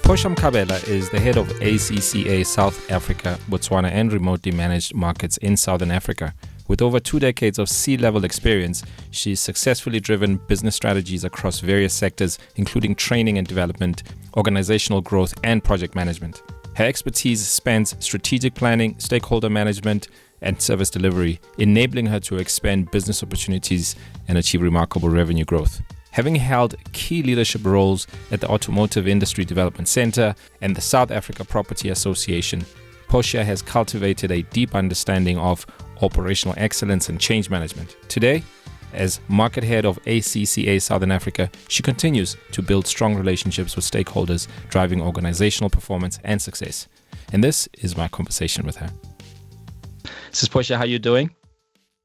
Portia Mkhabela is the head of ACCA South Africa, Botswana, and remotely managed markets in Southern Africa. With over 2 decades of C-level experience, she's successfully driven business strategies across various sectors, including training and development, organizational growth, and project management. Her expertise spans strategic planning, stakeholder management, and service delivery, enabling her to expand business opportunities and achieve remarkable revenue growth. Having held key leadership roles at the Automotive Industry Development Centre and the South Africa Property Association, Portia has cultivated a deep understanding of operational excellence and change management. Today, as market head of ACCA Southern Africa, she continues to build strong relationships with stakeholders, driving organizational performance and success. And this is my conversation with her. Sis Portia, how are you doing?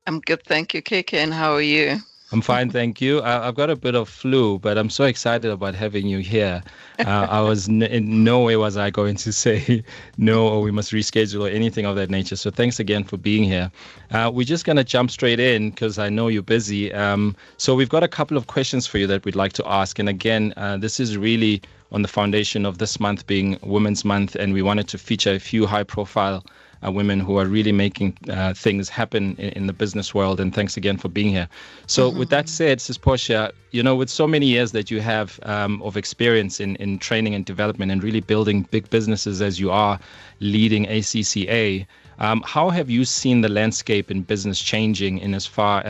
I'm good, thank you, KK, and how are you? I'm fine, thank you. I've got a bit of flu, but I'm so excited about having you here. I was in no way was I going to say no or we must reschedule or anything of that nature. So thanks again for being here. We're just going to jump straight in because I know you're busy. So we've got a couple of questions for you that we'd like to ask. And again, this is really on the foundation of this month being Women's Month, and we wanted to feature a few high-profile women who are really making things happen in the business world. And thanks again for being here. So with that said, Sis Portia, you know, with so many years that you have of experience in training and development and really building big businesses as you are leading ACCA, how have you seen the landscape in business changing in as far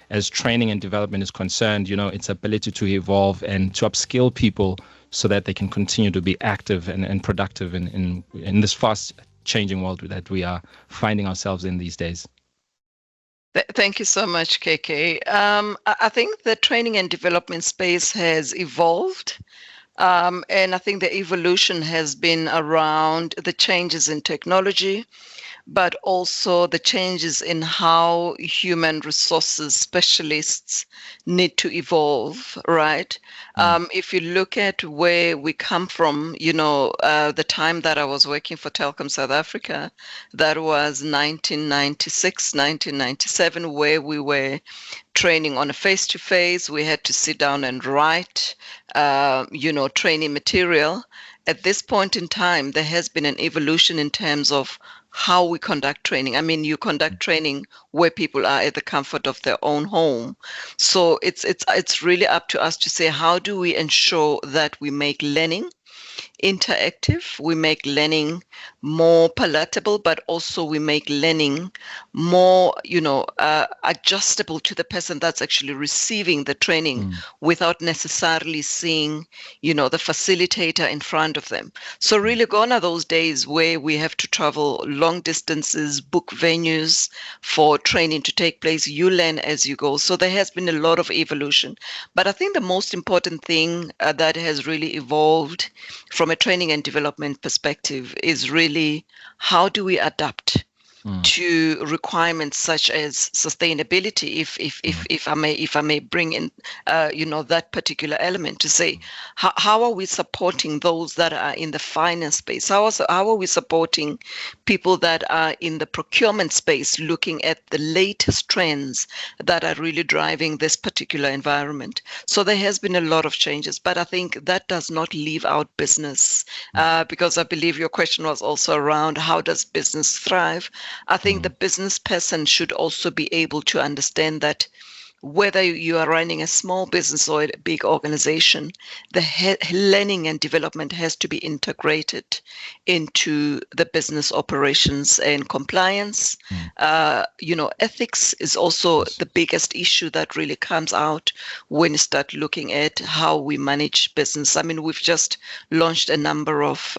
as training and development is concerned, you know, its ability to evolve and to upskill people so that they can continue to be active and productive in this fast changing world that we are finding ourselves in these days? Thank you so much, KK. I think the training and development space has evolved. And I think the evolution has been around the changes in technology, but also the changes in how human resources specialists need to evolve, right? If you look at where we come from, you know, the time that I was working for Telkom South Africa, that was 1996, 1997, where we were training on a face-to-face. We had to sit down and write, training material. At this point in time, there has been an evolution in terms of how we conduct training. I mean, you conduct training where people are at the comfort of their own home. So it's really up to us to say, how do we ensure that we make learning interactive, we make learning more palatable, but also we make learning more, adjustable to the person that's actually receiving the training without necessarily seeing, the facilitator in front of them. So really gone are those days where we have to travel long distances, book venues for training to take place. You learn as you go. So there has been a lot of evolution. But I think the most important thing that has really evolved from a training and development perspective is really how do we adapt to requirements such as sustainability, if I may bring in that particular element to say how are we supporting those that are in the finance space, how are we supporting people that are in the procurement space, looking at the latest trends that are really driving this particular environment. So there has been a lot of changes, but I think that does not leave out business, because I believe your question was also around how does business thrive. I think the business person should also be able to understand that whether you are running a small business or a big organization, the learning and development has to be integrated into the business operations and compliance. Ethics is also the biggest issue that really comes out when you start looking at how we manage business. I mean, we've just launched a number of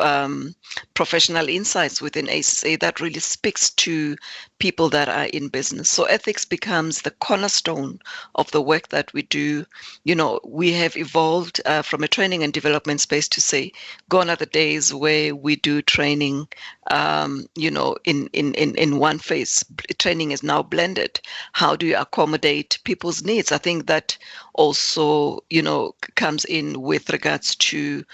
professional insights within ACCA that really speaks to people that are in business. So ethics becomes the cornerstone of the work that we do. We have evolved from a training and development space to say, gone are the days where we do training, in one phase. Training is now blended. How do you accommodate people's needs? I think that also, comes in with regards to,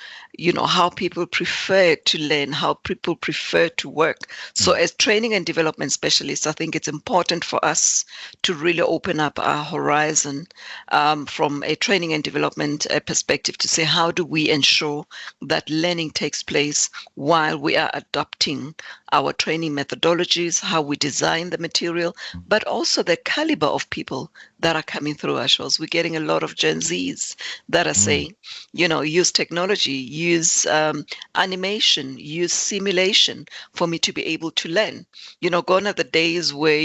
how people prefer to learn, how people prefer to work. So as training and development specialists, I think it's important for us to really open up our horizon from a training and development perspective to say, how do we ensure that learning takes place while we are adopting our training methodologies, how we design the material, but also the caliber of people that are coming through our shows. We're getting a lot of Gen Zs that are saying, use technology, use animation, use simulation for me to be able to learn. Gone are the days where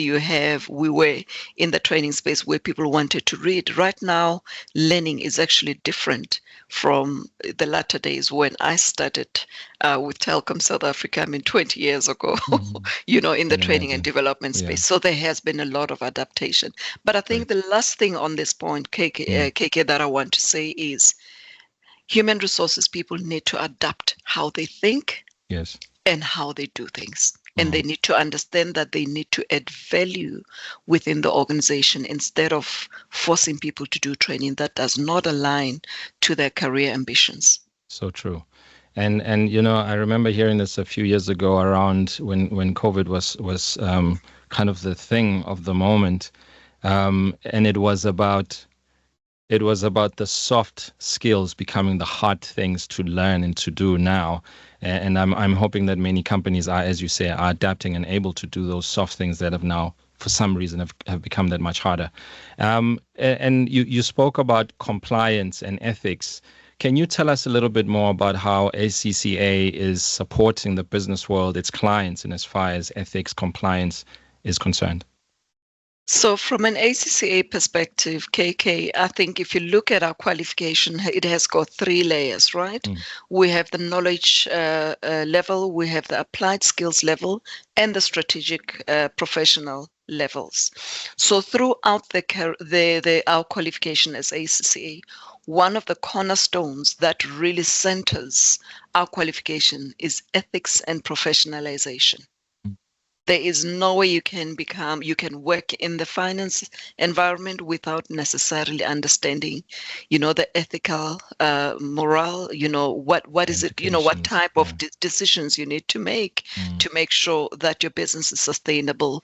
we were in the training space where people wanted to read. Right now, learning is actually different from the latter days when I started with Telkom South Africa, 20 years ago, in the training and development space. So there has been a lot of adaptation. But I think the last thing on this point, KK, that I want to say is human resources people need to adapt how they think and how they do things. And they need to understand that they need to add value within the organization instead of forcing people to do training that does not align to their career ambitions. So true. And I remember hearing this a few years ago around when COVID was kind of the thing of the moment. And it was about the soft skills becoming the hard things to learn and to do now. And I'm hoping that many companies are, as you say, are adapting and able to do those soft things that have now, for some reason, have become that much harder. And you spoke about compliance and ethics. Can you tell us a little bit more about how ACCA is supporting the business world, its clients, in as far as ethics compliance is concerned? So from an ACCA perspective, KK, I think if you look at our qualification, it has got 3 layers, right? We have the knowledge level, we have the applied skills level, and the strategic professional levels. So throughout our qualification as ACCA, one of the cornerstones that really centers our qualification is ethics and professionalization. There is no way you can work in the finance environment without necessarily understanding, the ethical morale, what is it, what type of decisions you need to make sure that your business is sustainable.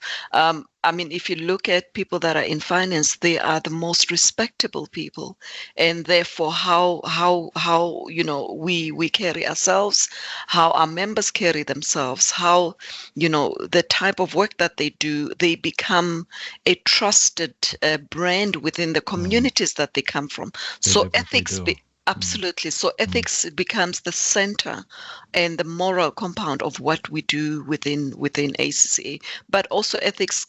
If you look at people that are in finance, they are the most respectable people, and therefore how we carry ourselves, how our members carry themselves, how the type of work that they do, they become a trusted brand within the communities that they come from. So ethics. Absolutely. So ethics becomes the center and the moral compound of what we do within ACCA. But also ethics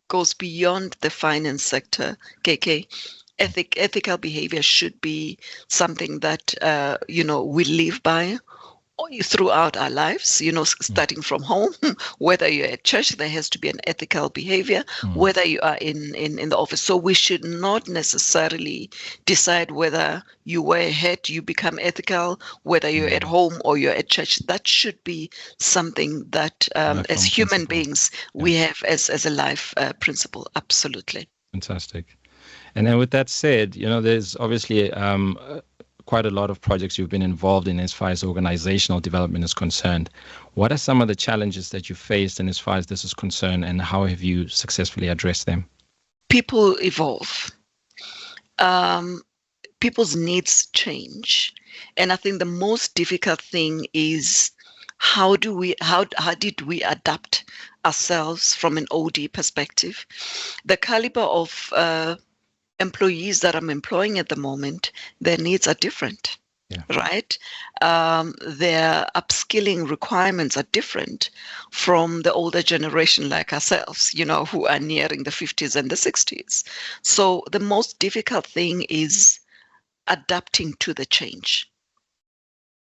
goes beyond the finance sector, KK. Ethical behavior should be something that, we live by throughout our lives, starting from home. Whether you're at church, there has to be an ethical behavior, whether you are in the office. So we should not necessarily decide whether you wear a hat, you become ethical, whether you're at home or you're at church. That should be something that as human beings, we have as a life principle. Absolutely. Fantastic. And then with that said, there's obviously quite a lot of projects you've been involved in as far as organizational development is concerned. What are some of the challenges that you faced and as far as this is concerned, and how have you successfully addressed them? People evolve. People's needs change. And I think the most difficult thing is how did we adapt ourselves from an OD perspective? The caliber of employees that I'm employing at the moment, their needs are different, right? Their upskilling requirements are different from the older generation like ourselves, who are nearing the 50s and the 60s. So the most difficult thing is adapting to the change.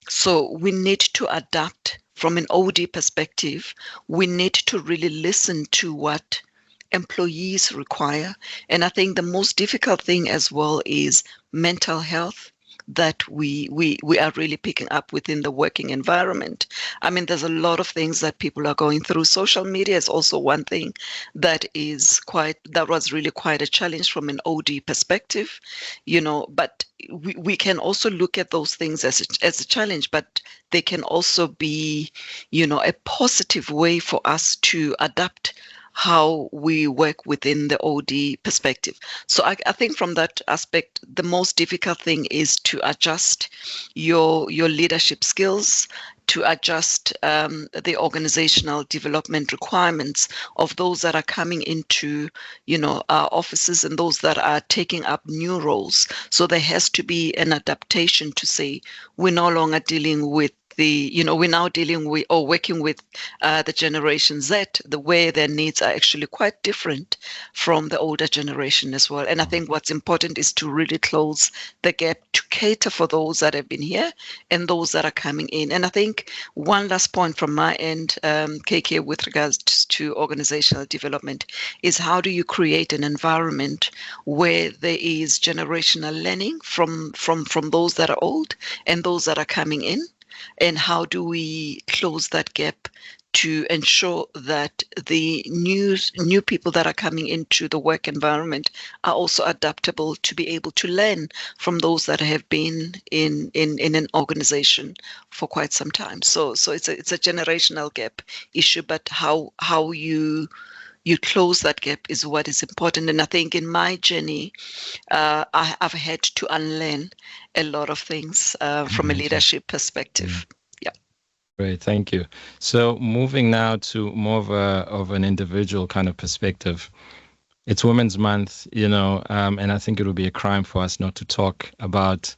So we need to adapt from an OD perspective. We need to really listen to what employees require. And I think the most difficult thing as well is mental health, that we are really picking up within the working environment. I mean, there's a lot of things that people are going through. Social media is also one thing that was really quite a challenge from an OD perspective, but we can also look at those things as a challenge, but they can also be, a positive way for us to adapt how we work within the OD perspective. So I think from that aspect, the most difficult thing is to adjust your leadership skills, to adjust the organizational development requirements of those that are coming into, our offices and those that are taking up new roles. So there has to be an adaptation to say we're no longer dealing with we're now dealing with or working with the Generation Z, where their needs are actually quite different from the older generation as well. And I think what's important is to really close the gap to cater for those that have been here and those that are coming in. And I think one last point from my end, KK, with regards to organizational development, is how do you create an environment where there is generational learning from those that are old and those that are coming in? And how do we close that gap to ensure that the new people that are coming into the work environment are also adaptable to be able to learn from those that have been in an organization for quite some time? So it's a generational gap issue, but how you close that gap is what is important. And I think in my journey, I've had to unlearn a lot of things from a leadership perspective. Yeah. Great, thank you. So moving now to more of an individual kind of perspective. It's Women's Month, and I think it would be a crime for us not to talk about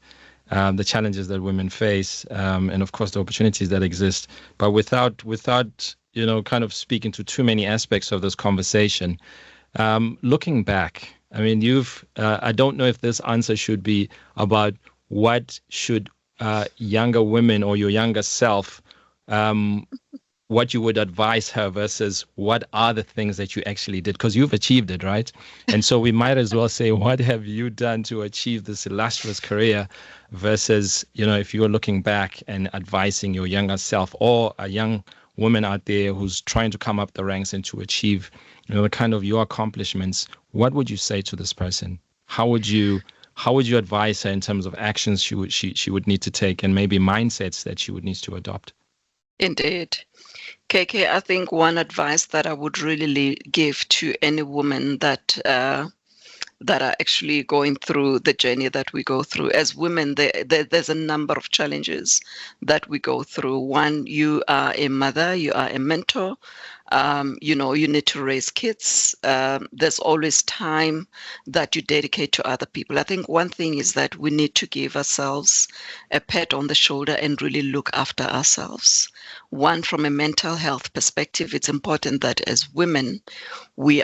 the challenges that women face, and of course the opportunities that exist. But without kind of speaking to too many aspects of this conversation, looking back, I mean, I don't know if this answer should be about what should younger women or your younger self, what you would advise her versus what are the things that you actually did, because you've achieved it, right? And so we might as well say, what have you done to achieve this illustrious career versus, if you're looking back and advising your younger self or a young woman out there who's trying to come up the ranks and to achieve, the kind of your accomplishments, what would you say to this person? How would you advise her in terms of actions she would need to take and maybe mindsets that she would need to adopt? Indeed. KK, I think one advice that I would really give to any woman that are actually going through the journey that we go through as women, there's a number of challenges that we go through. One, you are a mother, you are a mentor, you need to raise kids. There's always time that you dedicate to other people. I think one thing is that we need to give ourselves a pat on the shoulder and really look after ourselves. One, from a mental health perspective, it's important that as women, we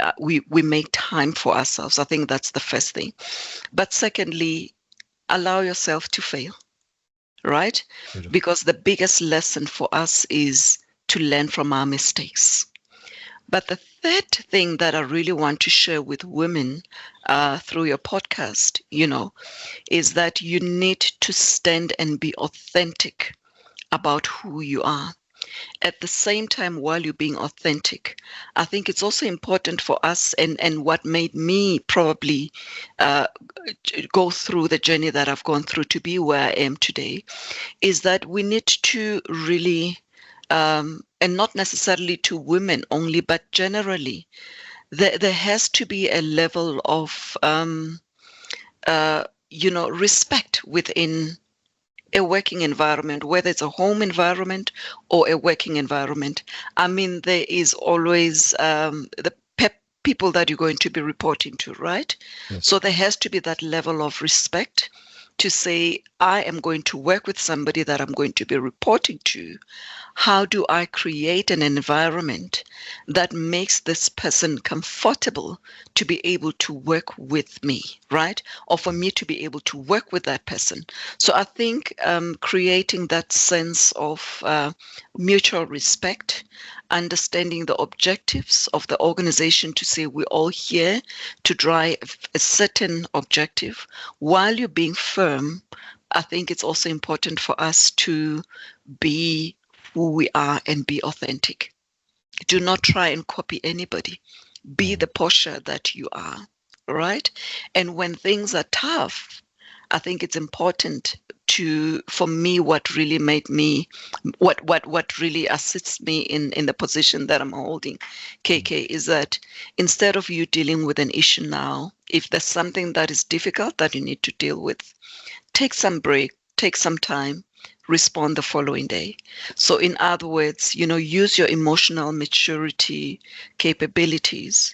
make time for ourselves. I think that's the first thing. But secondly, allow yourself to fail, right? Beautiful. Because the biggest lesson for us is to learn from our mistakes. But the third thing that I really want to share with women through your podcast, is that you need to stand and be authentic about who you are. At the same time, while you're being authentic, I think it's also important for us, and what made me probably go through the journey that I've gone through to be where I am today, is that we need to really, and not necessarily to women only, but generally, there has to be a level of, respect within a working environment, whether it's a home environment or a working environment. I mean, there is always the people that you're going to be reporting to, right? Yes. So there has to be that level of respect to say, I am going to work with somebody that I'm going to be reporting to. How do I create an environment that makes this person comfortable to be able to work with me, right? Or for me to be able to work with that person. So I think creating that sense of mutual respect, understanding the objectives of the organization to say we're all here to drive a certain objective while you're being firm I think it's also important for us to be who we are and be authentic. Do not try and copy anybody. Be the Portia that you are, right? And when things are tough, I think it's important for me, what really made me, what really assists me in the position that I'm holding, KK, is that instead of you dealing with an issue now, if there's something that is difficult that you need to deal with, take some break, take some time, respond the following day. So in other words, use your emotional maturity capabilities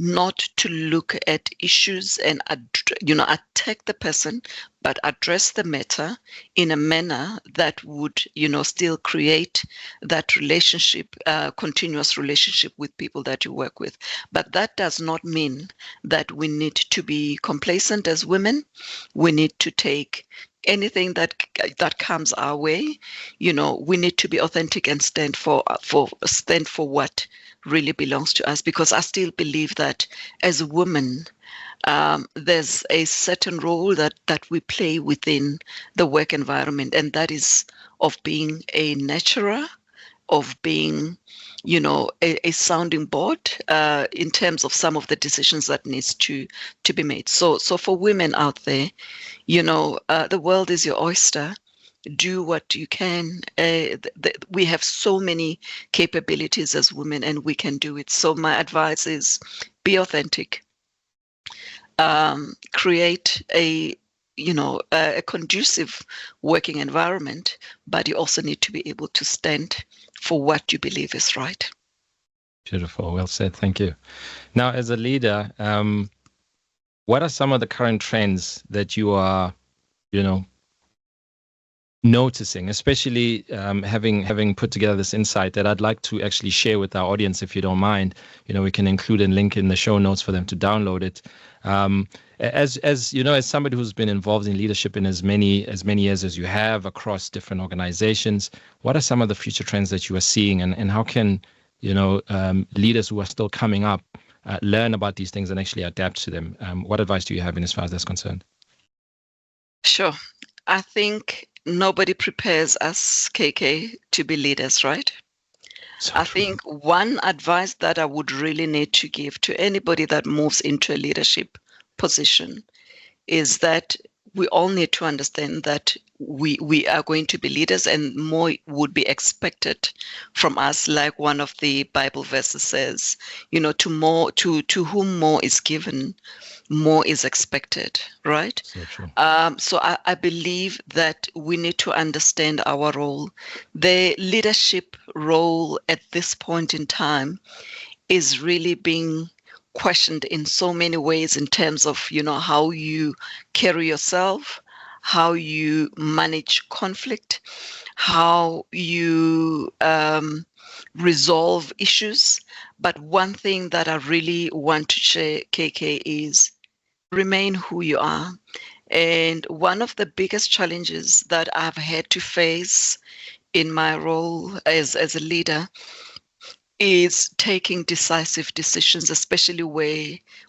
not to look at issues and attack the person, but address the matter in a manner that would still create that relationship, continuous relationship with people that you work with. But that does not mean that we need to be complacent as women. We need to take anything that comes our way. We need to be authentic and stand for what really belongs to us, because I still believe that as a woman, there's a certain role that we play within the work environment, and that is of being a nurturer, of being a sounding board in terms of some of the decisions that needs to be made. So for women out there, the world is your oyster. Do what you can. We have so many capabilities as women, and we can do it. So my advice is be authentic. Create a conducive working environment, but you also need to be able to stand for what you believe is right. Beautiful. Well said. Thank you. Now, as a leader, what are some of the current trends that you are, noticing, especially having put together this insight that I'd like to actually share with our audience, if you don't mind? We can include a link in the show notes for them to download it. As somebody who's been involved in leadership in as many years as you have across different organizations, what are some of the future trends that you are seeing, and how can leaders who are still coming up learn about these things and actually adapt to them? What advice do you have in as far as that's concerned? Sure. I think nobody prepares us, KK, to be leaders, right? So I true. think one advice that I would really need to give to anybody that moves into a leadership position is that we all need to understand that we are going to be leaders, and more would be expected from us. Like one of the Bible verses says, to whom more is given, more is expected, right? So true. So I believe that we need to understand our role. The leadership role at this point in time is really being questioned in so many ways in terms of, how you carry yourself, how you manage conflict, how you resolve issues. But one thing that I really want to share, KK, is remain who you are. And one of the biggest challenges that I've had to face in my role as a leader is taking decisive decisions, especially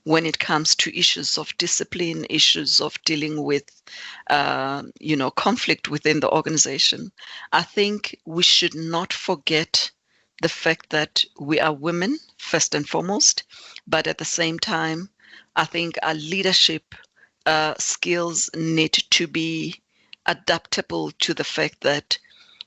when it comes to issues of discipline, issues of dealing with, conflict within the organization. I think we should not forget the fact that we are women, first and foremost, but at the same time, I think our leadership skills need to be adaptable to the fact that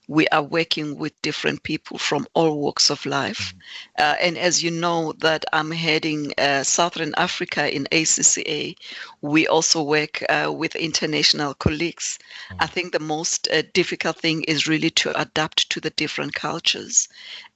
we are working with different people from all walks of life. And as you know, that I'm heading Southern Africa in ACCA, we also work with international colleagues. I think the most difficult thing is really to adapt to the different cultures.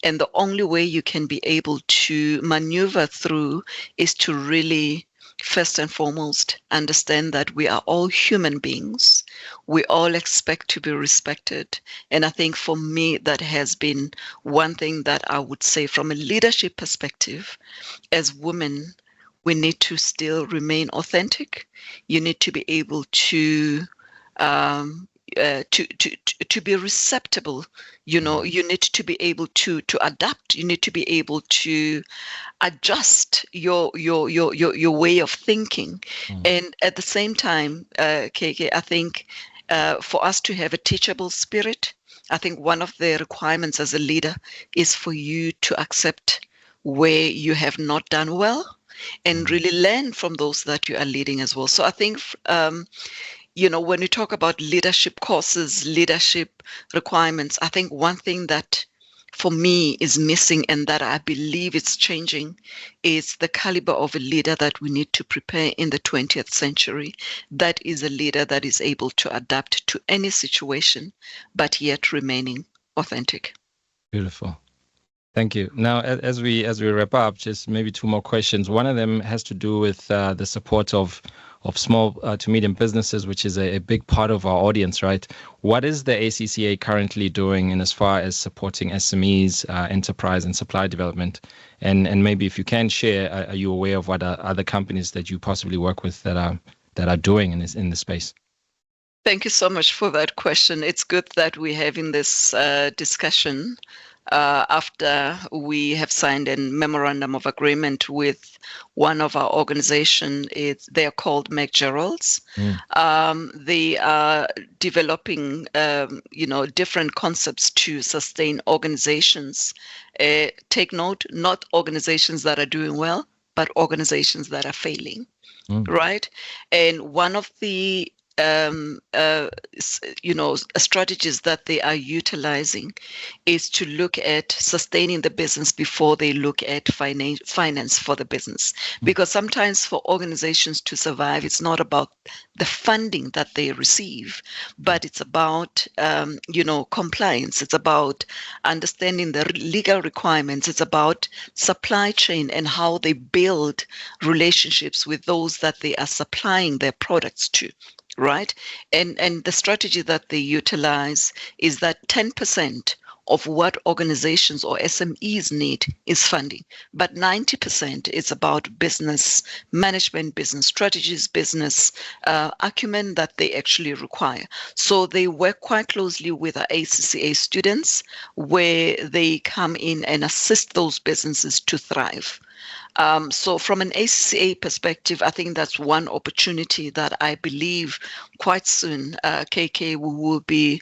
And the only way you can be able to maneuver through is to really, first and foremost, understand that we are all human beings. We all expect to be respected. And I think for me, that has been one thing that I would say from a leadership perspective. As women, we need to still remain authentic. You need to be able to be receptible. You need to be able to adapt. You need to be able to adjust your way of thinking. And at the same time, KK, I think for us to have a teachable spirit. I think one of the requirements as a leader is for you to accept where you have not done well and really learn from those that you are leading as well. So I think, when we talk about leadership courses, leadership requirements, I think one thing that for me is missing and that I believe it's changing is the caliber of a leader that we need to prepare in the 20th century. That is a leader that is able to adapt to any situation, but yet remaining authentic. Beautiful. Thank you. Now, as we wrap up, just maybe two more questions. One of them has to do with the support of small to medium businesses, which is a big part of our audience, right? What is the ACCA currently doing in as far as supporting SMEs, enterprise and supply development? And maybe if you can share, are you aware of what other companies that you possibly work with that are doing in this space? Thank you so much for that question. It's good that we're having this discussion after we have signed a memorandum of agreement with one of our organizations. They are called McGerald's. They are developing, different concepts to sustain organizations. Take note, not organizations that are doing well, but organizations that are failing, right? And one of the strategies that they are utilizing is to look at sustaining the business before they look at finance for the business. Because sometimes for organizations to survive, it's not about the funding that they receive, but it's about, compliance. It's about understanding the legal requirements. It's about supply chain and how they build relationships with those that they are supplying their products to. Right. And the strategy that they utilize is that 10% of what organizations or SMEs need is funding, but 90% is about business management, business strategies, business acumen that they actually require. So they work quite closely with our ACCA students where they come in and assist those businesses to thrive. So from an ACCA perspective, I think that's one opportunity that I believe quite soon, KK, we will be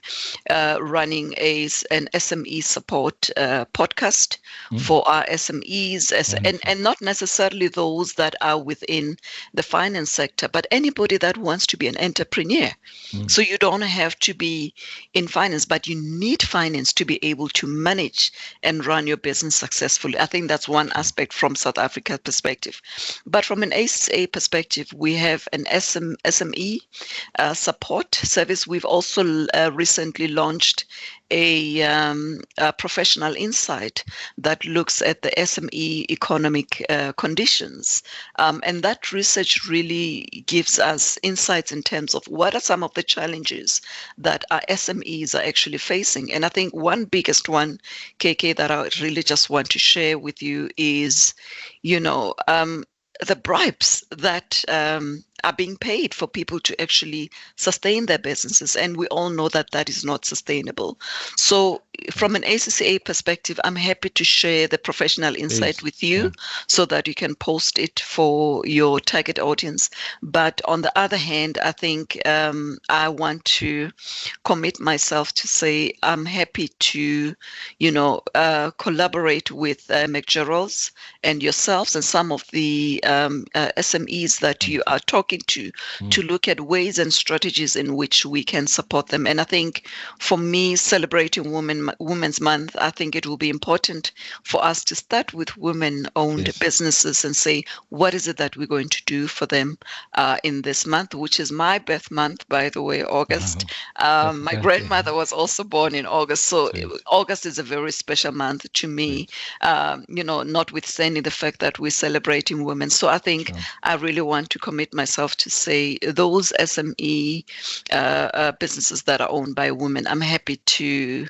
running an SME support podcast for our SMEs, and not necessarily those that are within the finance sector, but anybody that wants to be an entrepreneur. So you don't have to be in finance, but you need finance to be able to manage and run your business successfully. I think that's one aspect from South Africa perspective. But from an ACCA perspective, we have an SME support service. We've also recently launched a professional insight that looks at the SME economic conditions. And that research really gives us insights in terms of what are some of the challenges that our SMEs are actually facing. And I think one biggest one, KK, that I really just want to share with you is, the bribes that are being paid for people to actually sustain their businesses. And we all know that that is not sustainable. So from an ACCA perspective, I'm happy to share the professional insight with you so that you can post it for your target audience. But on the other hand, I think I want to commit myself to say I'm happy to, collaborate with McGerald's and yourselves and some of the SMEs that you are talking to look at ways and strategies in which we can support them. And I think for me, celebrating Women's Month, I think it will be important for us to start with women-owned businesses and say, what is it that we're going to do for them in this month, which is my birth month, by the way, August. My grandmother was also born in August. So August is a very special month to me, notwithstanding the fact that we're celebrating women. So I think I really want to commit myself to say those SME businesses that are owned by women, I'm happy to,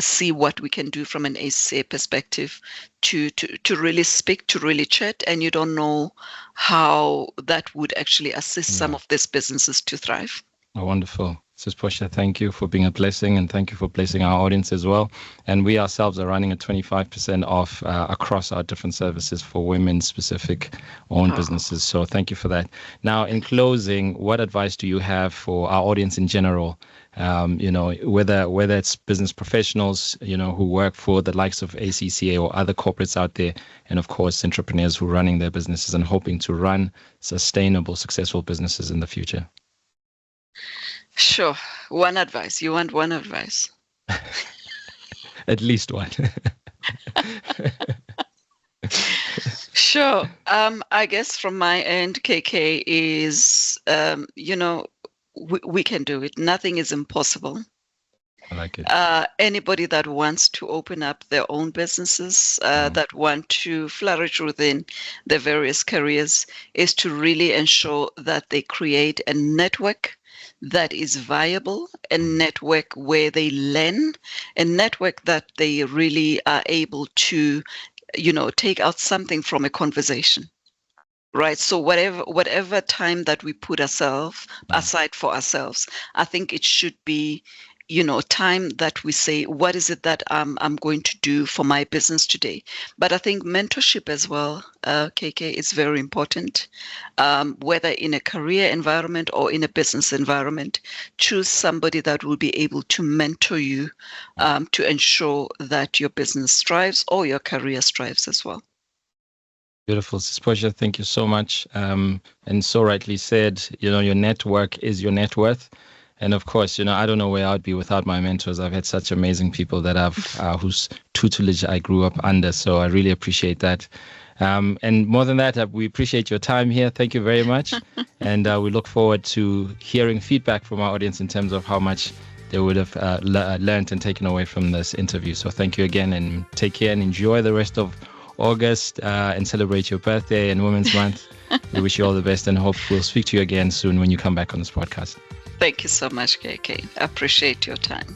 see what we can do from an ACCA perspective to really speak, to really chat, and you don't know how that would actually assist some of these businesses to thrive. Oh, wonderful. Sis Portia, thank you for being a blessing, and thank you for blessing our audience as well. And we ourselves are running a 25% off across our different services for women-specific owned businesses. So thank you for that. Now, in closing, what advice do you have for our audience in general? Whether it's business professionals, who work for the likes of ACCA or other corporates out there, and of course, entrepreneurs who are running their businesses and hoping to run sustainable, successful businesses in the future. Sure. One advice. You want one advice? At least one. Sure. I guess from my end, KK, is, we can do it. Nothing is impossible. I like it. Anybody that wants to open up their own businesses, that want to flourish within their various careers, is to really ensure that they create a network that is viable, a network where they learn, a network that they really are able to, take out something from a conversation. Right. So whatever time that we put ourselves aside for ourselves, I think it should be, time that we say, what is it that I'm going to do for my business today? But I think mentorship as well, KK, is very important. Whether in a career environment or in a business environment, choose somebody that will be able to mentor you to ensure that your business thrives or your career thrives as well. Beautiful. Sis Portia, thank you so much. And so rightly said, your network is your net worth. And of course, I don't know where I'd be without my mentors. I've had such amazing people that whose tutelage I grew up under. So I really appreciate that. And more than that, we appreciate your time here. Thank you very much. And we look forward to hearing feedback from our audience in terms of how much they would have learned and taken away from this interview. So thank you again, and take care and enjoy the rest of August and celebrate your birthday and Women's Month. We wish you all the best and hope we'll speak to you again soon when you come back on this podcast. Thank you so much, KK. I appreciate your time.